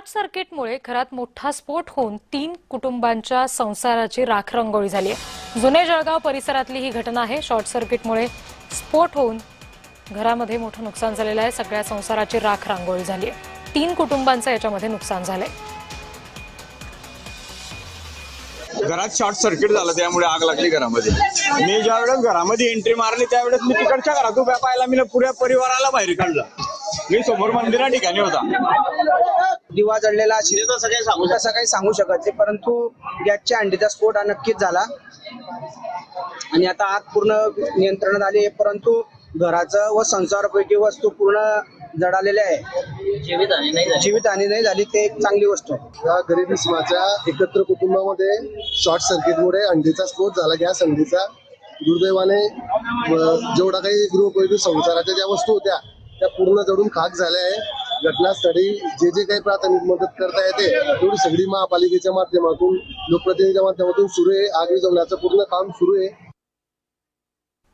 Short सर्किटमुळे घरात मोठा स्फोट होऊन 3 कुटुंबांच्या संसाराची राखरंगोळी झाली आहे। जुने जळगाव परिसरातली ही घटना आहे। शॉर्ट सर्किटमुळे स्फोट होऊन घरामध्ये मोठं नुकसान झालेलं आहे। सगळ्या संसाराची राखरंगोळी झाली आहे। 3 कुटुंबांचं याच्यामध्ये नुकसान झालंय। घरात शॉर्ट सर्किट झालं, त्यामुळे आग लागली घरामध्ये। मी ज्यावेळेस घरामध्ये एंट्री मारली त्यावेळेस मी तिकडच्या घरात उभ्या पाहिला, मी पुऱ्या परिवाराला बाहेर काढलं। मी समोर मंदिरा ठिकाणी होता। दिवा जळलेला असं काही सांगू शकत नाही, परंतु गॅसच्या अंडीचा स्फोट हा नक्कीच झाला आणि आता आग पूर्ण नियंत्रणात आली आहे। परंतु घराचं व संसारापैकी वस्तू पूर्ण जळालेल्या आहे। जीवितहानी नाही झाली, ते एक चांगली गोष्ट आहे। या गरीब इसमाच्या एकत्र कुटुंबामध्ये शॉर्ट सर्किटमुळे अंडीचा स्फोट झाला, गॅस अंडीचा। दुर्दैवाने जेवढा काही गृहोपयोगी संसाराच्या ज्या वस्तू होत्या त्या पूर्ण जळून खाक झाल्या आहे। घटनास्थळी जे काही प्राथमिक मदत करता येते तेवढी सगळी महापालिकेच्या माध्यमातून, लोकप्रतिनिधीच्या माध्यमातून सुरू आहे। आग विझवण्याचं पूर्ण काम सुरू आहे।